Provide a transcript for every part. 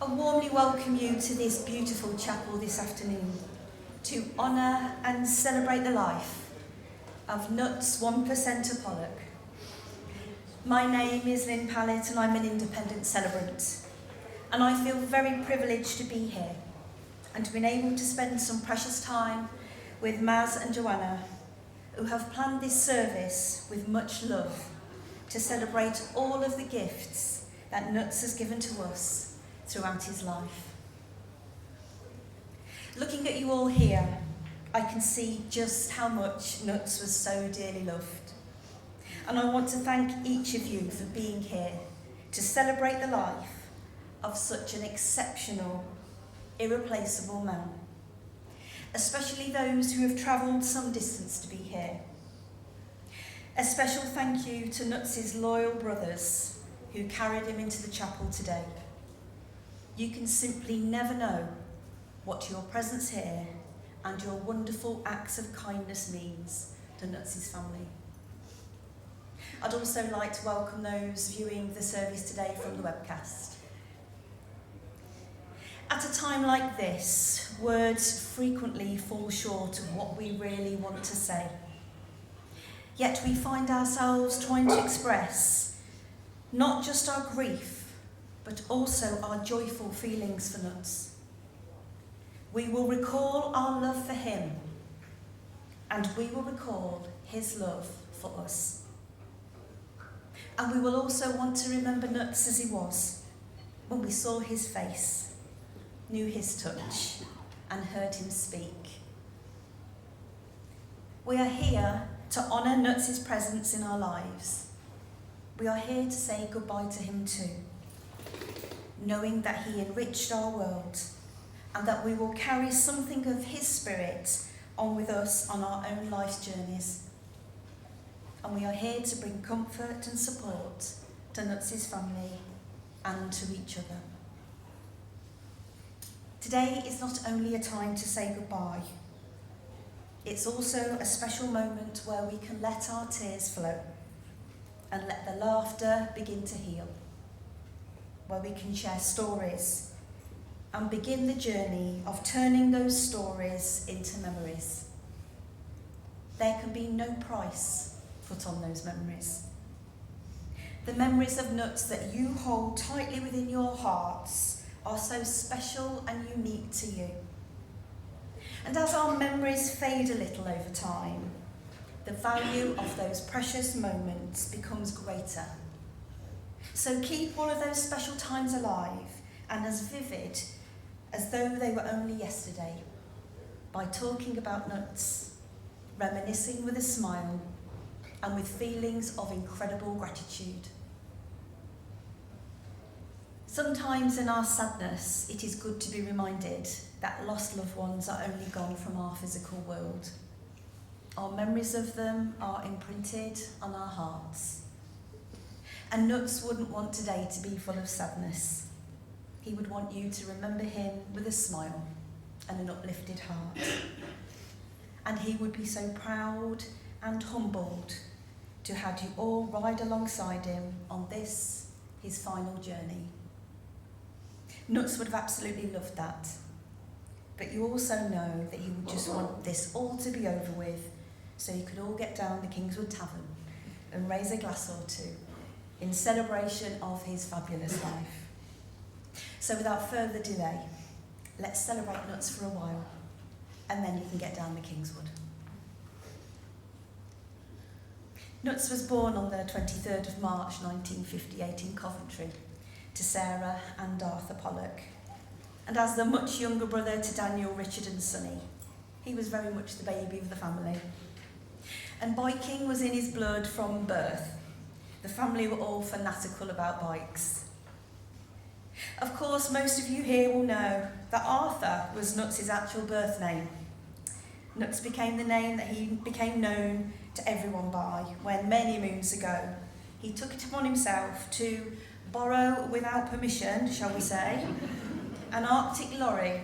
I warmly welcome you to this beautiful chapel this afternoon to honour and celebrate the life of Nutz 1% Pollock. My name is Lynn Pallett and I'm an independent celebrant, and I feel very privileged to be here and to be able to spend some precious time with Maz and Joanna, who have planned this service with much love to celebrate all of the gifts that Nutz has given to us throughout his life. Looking at you all here, I can see just how much Nutz was so dearly loved. And I want to thank each of you for being here to celebrate the life of such an exceptional, irreplaceable man. Especially those who have travelled some distance to be here. A special thank you to Nutz's loyal brothers who carried him into the chapel today. You can simply never know what your presence here and your wonderful acts of kindness means to Nutz's family. I'd also like to welcome those viewing the service today from the webcast. At a time like this, words frequently fall short of what we really want to say. Yet we find ourselves trying to express not just our grief, but also our joyful feelings for Nutz. We will recall our love for him, and we will recall his love for us. And we will also want to remember Nutz as he was, when we saw his face, knew his touch, and heard him speak. We are here to honour Nutz's presence in our lives. We are here to say goodbye to him too, knowing that he enriched our world and that we will carry something of his spirit on with us on our own life's journeys. And we are here to bring comfort and support to Nutz's family and to each other. Today is not only a time to say goodbye, it's also a special moment where we can let our tears flow and let the laughter begin to heal, where we can share stories and begin the journey of turning those stories into memories. There can be no price put on those memories. The memories of Nutz that you hold tightly within your hearts are so special and unique to you. And as our memories fade a little over time, the value of those precious moments becomes greater. So keep all of those special times alive and as vivid as though they were only yesterday by talking about Nutz, reminiscing with a smile and with feelings of incredible gratitude. Sometimes in our sadness, it is good to be reminded that lost loved ones are only gone from our physical world. Our memories of them are imprinted on our hearts. And Nutz wouldn't want today to be full of sadness. He would want you to remember him with a smile and an uplifted heart. And he would be so proud and humbled to have you all ride alongside him on this, his final journey. Nutz would have absolutely loved that. But you also know that he would just want this all to be over with so you could all get down the Kingswood Tavern and raise a glass or two in celebration of his fabulous life. So without further delay, let's celebrate Nutz for a while, and then you can get down the Kingswood. Nutz was born on the 23rd of March 1958 in Coventry to Sarah and Arthur Pollock. And as the much younger brother to Daniel, Richard and Sonny, he was very much the baby of the family. And biking was in his blood from birth. The family were all fanatical about bikes. Of course, most of you here will know that Arthur was Nutz's actual birth name. Nutz became the name that he became known to everyone by when many moons ago he took it upon himself to borrow without permission, shall we say, an Arctic lorry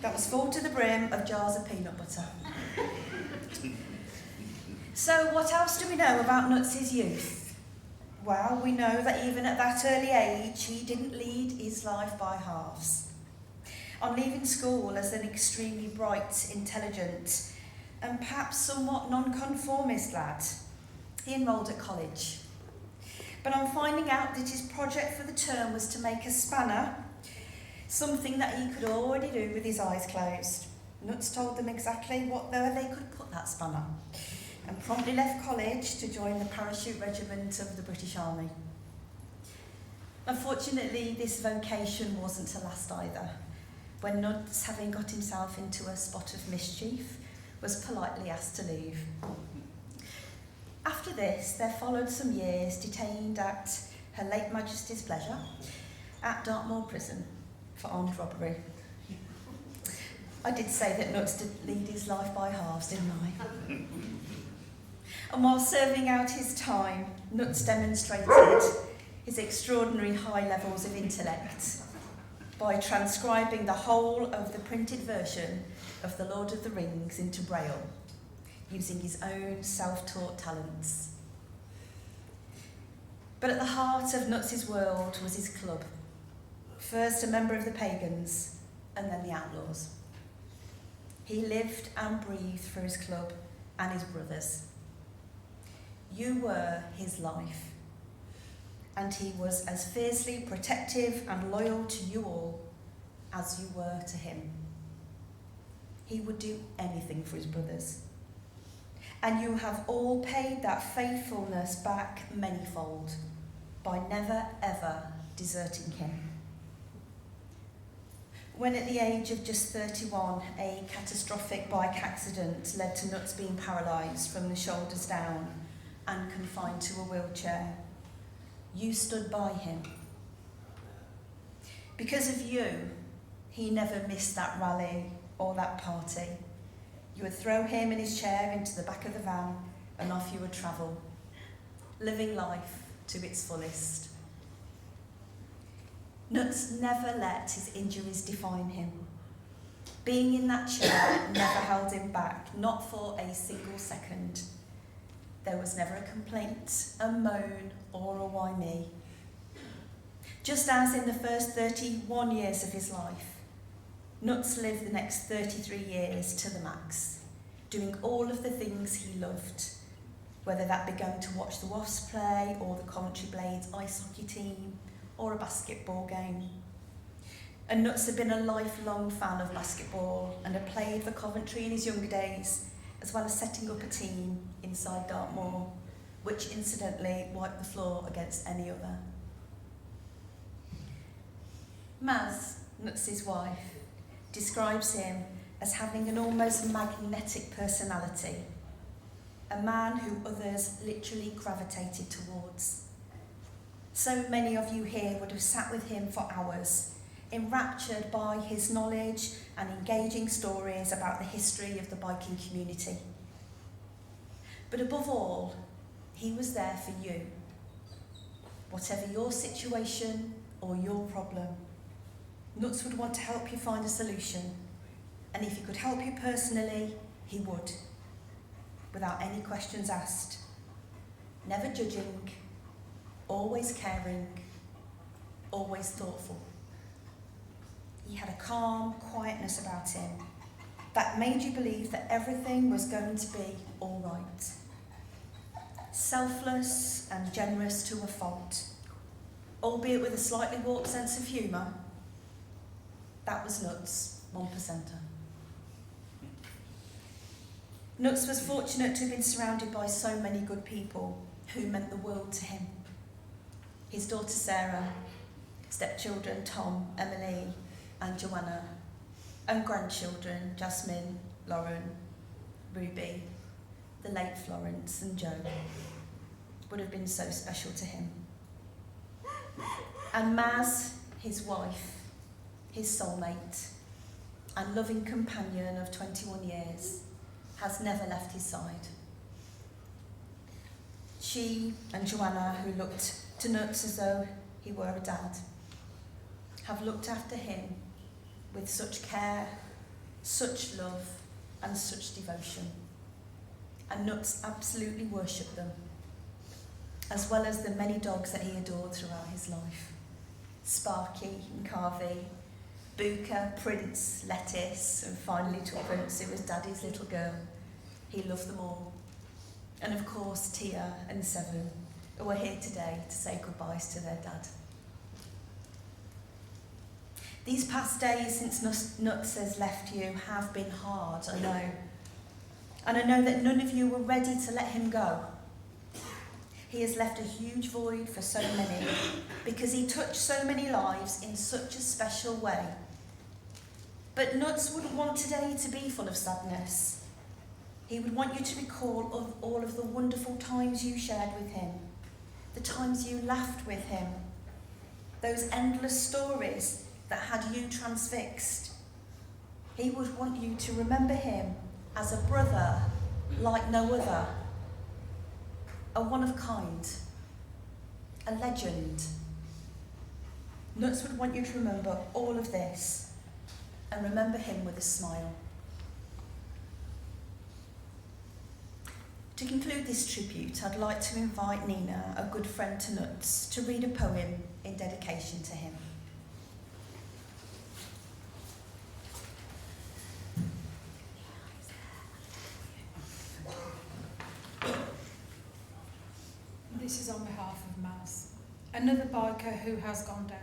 that was full to the brim of jars of peanut butter. So what else do we know about Nutz's youth? Well, we know that even at that early age, he didn't lead his life by halves. On leaving school as an extremely bright, intelligent, and perhaps somewhat nonconformist lad, he enrolled at college. But on finding out that his project for the term was to make a spanner, something that he could already do with his eyes closed, Nutz told them exactly where they could put that spanner, and promptly left college to join the parachute regiment of the British Army. Unfortunately, this vocation wasn't to last either, when Nutz, having got himself into a spot of mischief, was politely asked to leave. After this, there followed some years detained at Her Late Majesty's pleasure at Dartmoor Prison for armed robbery. I did say that Nutz did lead his life by halves, didn't I? And while serving out his time, Nutz demonstrated his extraordinary high levels of intellect by transcribing the whole of the printed version of The Lord of the Rings into Braille, using his own self-taught talents. But at the heart of Nutz's world was his club, first a member of the Pagans and then the Outlaws. He lived and breathed for his club and his brothers. You were his life, and he was as fiercely protective and loyal to you all as you were to him. He would do anything for his brothers, and you have all paid that faithfulness back manyfold by never ever deserting him. When at the age of just 31, a catastrophic bike accident led to Nutz being paralysed from the shoulders down and confined to a wheelchair, you stood by him. Because of you, he never missed that rally or that party. You would throw him and his chair into the back of the van and off you would travel, living life to its fullest. Nutz never let his injuries define him. Being in that chair never held him back, not for a single second. There was never a complaint, a moan, or a why me. Just as in the first 31 years of his life, Nutz lived the next 33 years to the max, doing all of the things he loved, whether that be going to watch the Wasps play, or the Coventry Blades ice hockey team, or a basketball game. And Nutz had been a lifelong fan of basketball and had played for Coventry in his younger days, as well as setting up a team inside Dartmoor, which incidentally wiped the floor against any other. Maz, Nutz's wife, describes him as having an almost magnetic personality, a man who others literally gravitated towards. So many of you here would have sat with him for hours, enraptured by his knowledge and engaging stories about the history of the biking community. But above all, he was there for you. Whatever your situation or your problem, Nutz would want to help you find a solution, and if he could help you personally, he would, without any questions asked, never judging, always caring, always thoughtful. He had a calm quietness about him that made you believe that everything was going to be all right. Selfless and generous to a fault, albeit with a slightly warped sense of humour. That was Nutz, 1%er. Nutz was fortunate to have been surrounded by so many good people who meant the world to him. His daughter Sarah, stepchildren Tom, Emily and Joanna, and grandchildren Jasmine, Lauren, Ruby, the late Florence and Joe would have been so special to him. And Maz, his wife, his soulmate and loving companion of 21 years, has never left his side. She and Joanna, who looked to Nutz as though he were a dad, have looked after him with such care, such love and such devotion. And Nutz absolutely worshipped them, as well as the many dogs that he adored throughout his life. Sparky and Carvey, Booker, Prince, Lettuce, and finally Tuppence, who was Daddy's little girl. He loved them all. And of course Tia and Seven, who are here today to say goodbyes to their dad. These past days since Nutz has left you have been hard, I know. And I know that none of you were ready to let him go. He has left a huge void for so many because he touched so many lives in such a special way. But Nutz wouldn't want today to be full of sadness. He would want you to recall of all of the wonderful times you shared with him, the times you laughed with him, those endless stories that had you transfixed. He would want you to remember him as a brother like no other, a one of kind, a legend. Nutz would want you to remember all of this and remember him with a smile. To conclude this tribute, I'd like to invite Nina, a good friend to Nutz, to read a poem in dedication to him. This is on behalf of Maz, another biker who has gone down.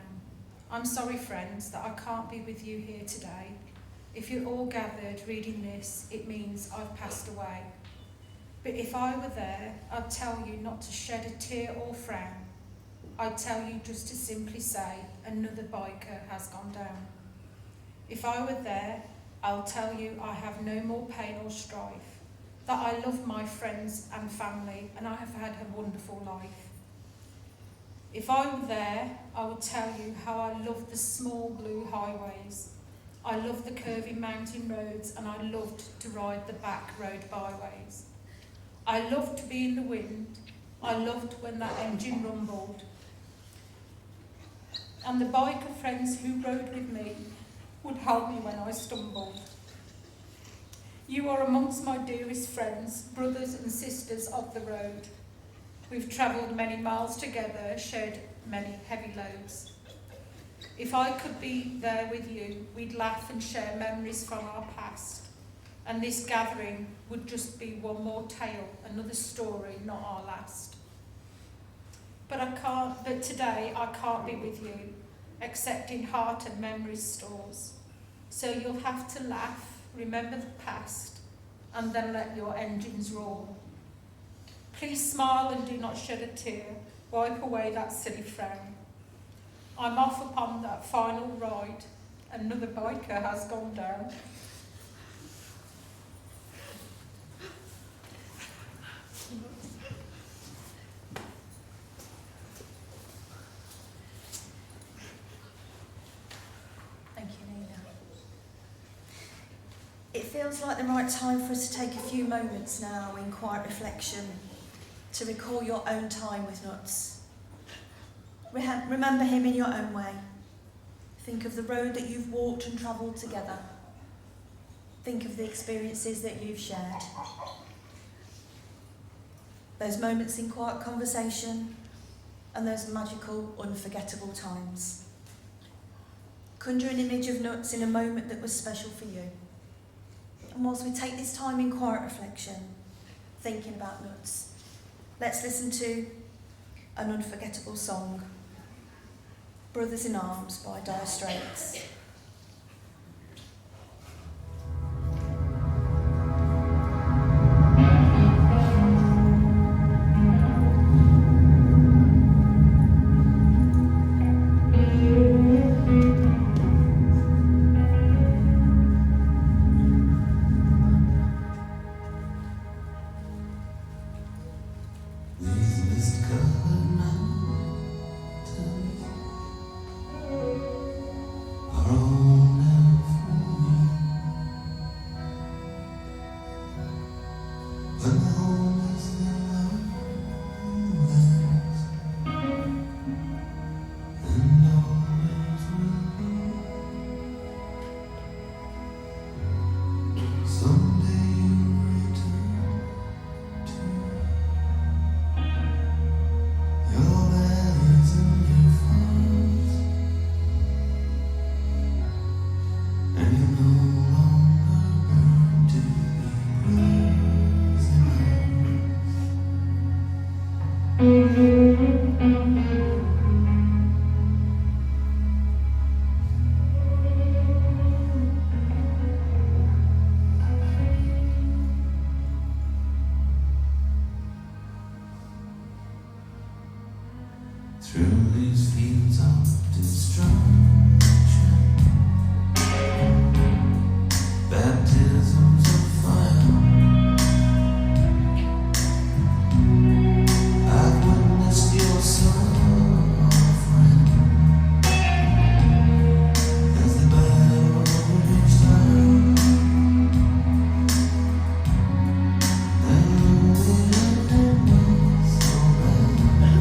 I'm sorry, friends, that I can't be with you here today. If you're all gathered reading this, it means I've passed away. But if I were there, I'd tell you not to shed a tear or frown. I'd tell you just to simply say, another biker has gone down. If I were there, I'll tell you I have no more pain or strife, that I love my friends and family, and I have had a wonderful life. If I were there, I would tell you how I love the small blue highways. I love the curvy mountain roads, and I loved to ride the back road byways. I loved to be in the wind. I loved when that engine rumbled. And the biker friends who rode with me would help me when I stumbled. You are amongst my dearest friends, brothers and sisters of the road. We've travelled many miles together, shared many heavy loads. If I could be there with you, we'd laugh and share memories from our past. And this gathering would just be one more tale, another story, not our last. But today I can't be with you. except in heart and memory stores. So you'll have to laugh, remember the past, and then let your engines roar. Please smile and do not shed a tear, wipe away that silly frown. I'm off upon that final ride, another biker has gone down. Thank you, Nina. It feels like the right time for us to take a few moments now in quiet reflection to recall your own time with Nutz. Remember him in your own way. Think of the road that you've walked and travelled together. Think of the experiences that you've shared. Those moments in quiet conversation and those magical, unforgettable times. Conjure an image of Nutz in a moment that was special for you. And whilst we take this time in quiet reflection, thinking about Nutz, let's listen to an unforgettable song, Brothers in Arms by Dire Straits. Through these fields of destruction, baptisms of fire, I've witnessed your suffering as the battle reached out, and we have been so bad.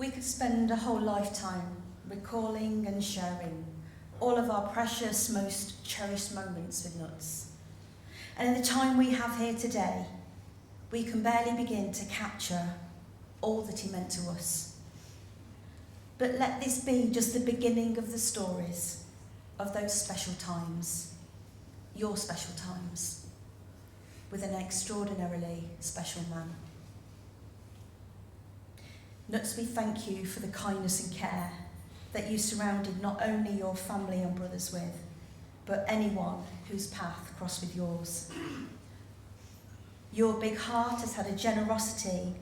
We could spend a whole lifetime recalling and sharing all of our precious, most cherished moments with Nutz. And in the time we have here today, we can barely begin to capture all that he meant to us. But let this be just the beginning of the stories of those special times, your special times, with an extraordinarily special man. Nutz, we thank you for the kindness and care that you surrounded not only your family and brothers with, but anyone whose path crossed with yours. Your big heart has had a generosity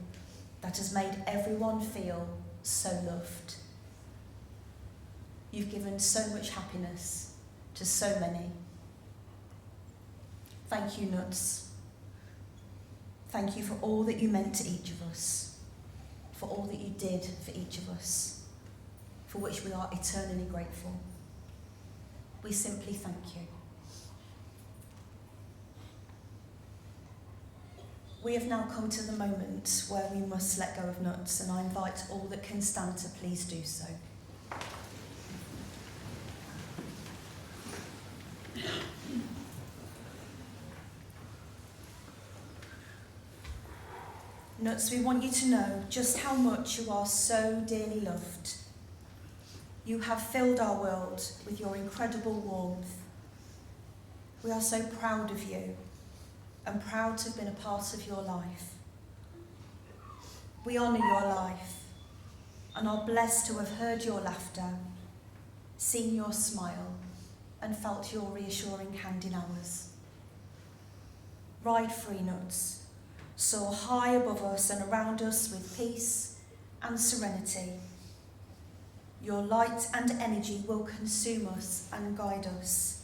that has made everyone feel so loved. You've given so much happiness to so many. Thank you, Nutz. Thank you for all that you meant to each of us, for all that you did for each of us, for which we are eternally grateful. We simply thank you. We have now come to the moment where we must let go of Nutz, and I invite all that can stand to please do so. Nutz, we want you to know just how much you are so dearly loved. You have filled our world with your incredible warmth. We are so proud of you and proud to have been a part of your life. We honour your life and are blessed to have heard your laughter, seen your smile and felt your reassuring hand in ours. Ride free, Nutz. Soar high above us and around us with peace and serenity. Your light and energy will consume us and guide us,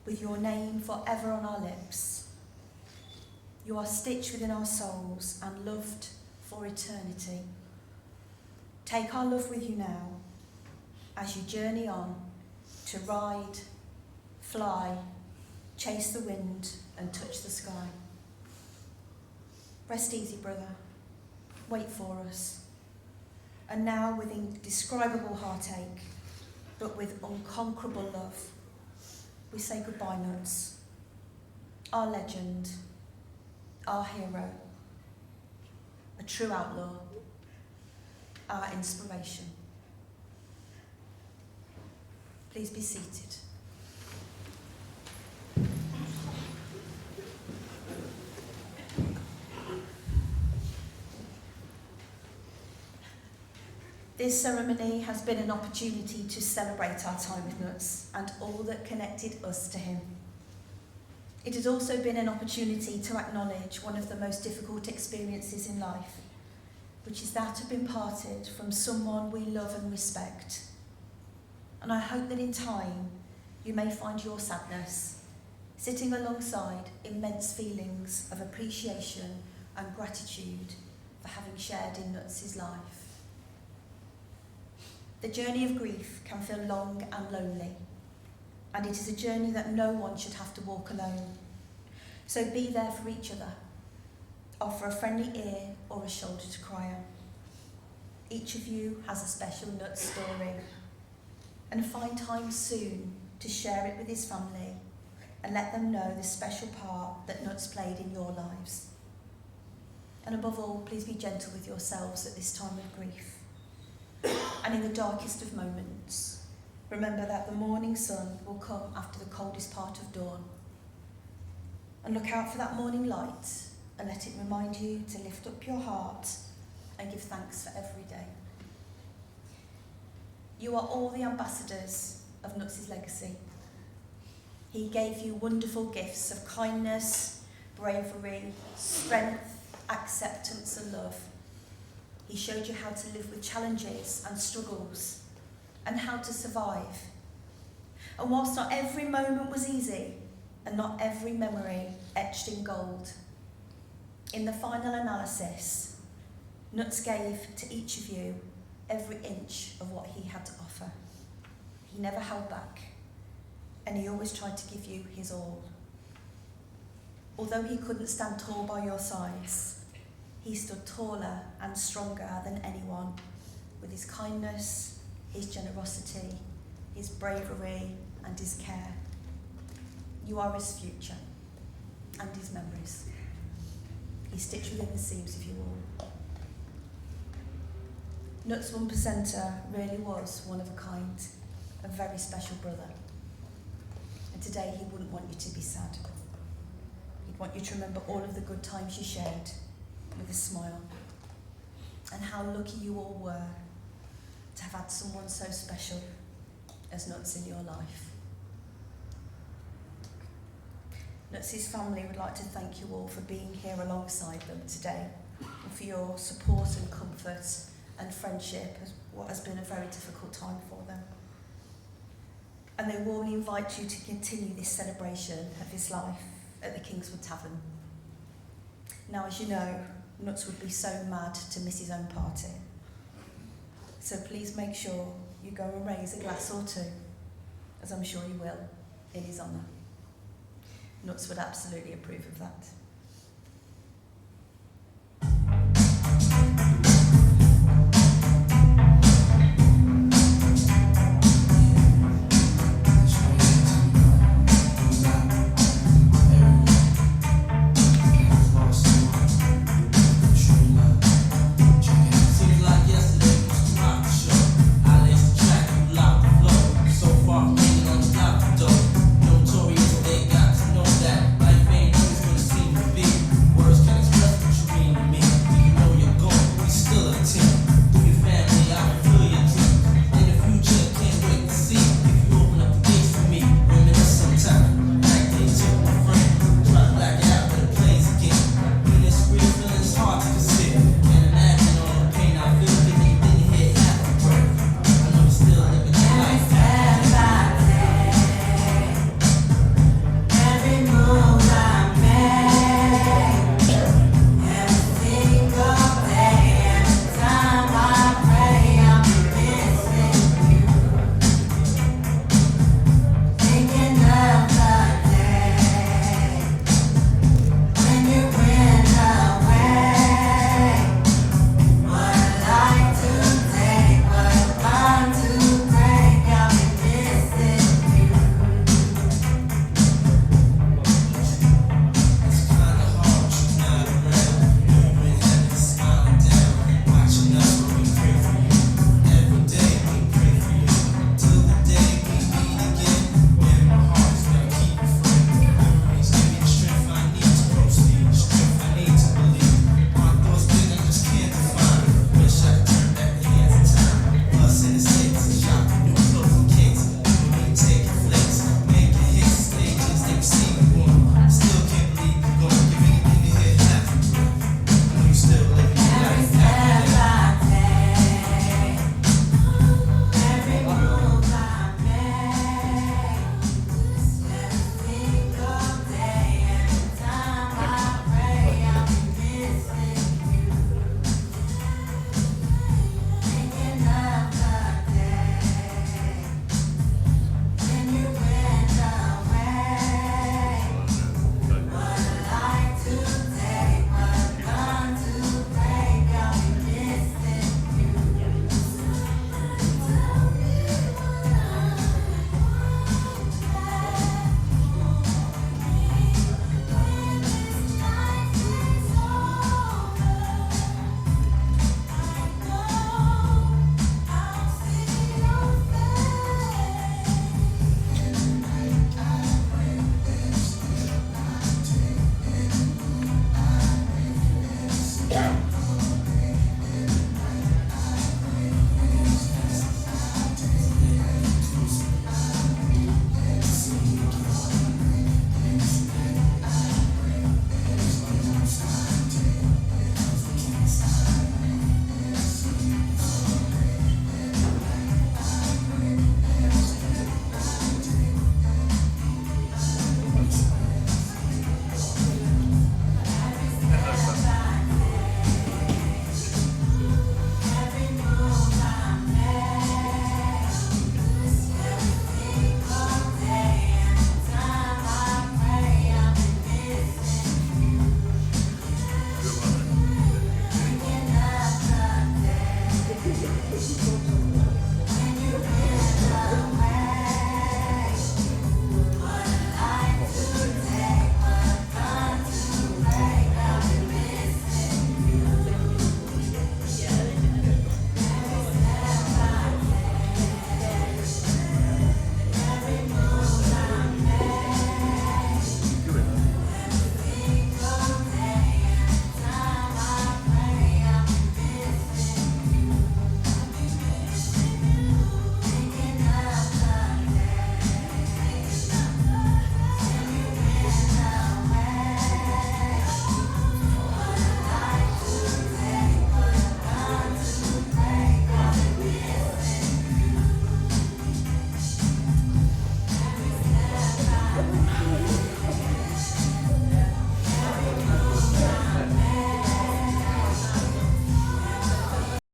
with your name forever on our lips. You are stitched within our souls and loved for eternity. Take our love with you now as you journey on to ride, fly, chase the wind and touch the sky. Rest easy, brother. Wait for us. And now, with indescribable heartache, but with unconquerable love, we say goodbye, Nutz. Our legend, our hero, a true outlaw, our inspiration. Please be seated. This ceremony has been an opportunity to celebrate our time with Nutz and all that connected us to him. It has also been an opportunity to acknowledge one of the most difficult experiences in life, which is that of being parted from someone we love and respect. And I hope that in time you may find your sadness sitting alongside immense feelings of appreciation and gratitude for having shared in Nutz's life. The journey of grief can feel long and lonely, and it is a journey that no one should have to walk alone. So be there for each other. Offer a friendly ear or a shoulder to cry on. Each of you has a special Nutz story, and find time soon to share it with his family and let them know the special part that Nutz played in your lives. And above all, please be gentle with yourselves at this time of grief. And in the darkest of moments, remember that the morning sun will come after the coldest part of dawn. And look out for that morning light and let it remind you to lift up your heart and give thanks for every day. You are all the ambassadors of Nutz's legacy. He gave you wonderful gifts of kindness, bravery, strength, acceptance and love. He showed you how to live with challenges and struggles and how to survive. And whilst not every moment was easy and not every memory etched in gold, in the final analysis, Nutz gave to each of you every inch of what he had to offer. He never held back, and he always tried to give you his all. Although he couldn't stand tall by your sides, he stood taller and stronger than anyone with his kindness, his generosity, his bravery and his care. You are his future and his memories. He stitched within the seams of you all. Nutz 1%er really was one of a kind, a very special brother. And today he wouldn't want you to be sad. He'd want you to remember all of the good times you shared with a smile, and how lucky you all were to have had someone so special as Nutz in your life. Nutz's family would like to thank you all for being here alongside them today, and for your support and comfort and friendship as what has been a very difficult time for them. And they warmly invite you to continue this celebration of his life at the Kingswood Tavern. Now, as you know, Nutz would be so mad to miss his own party. So please make sure you go and raise a glass or two, as I'm sure you will, in his honour. Nutz would absolutely approve of that.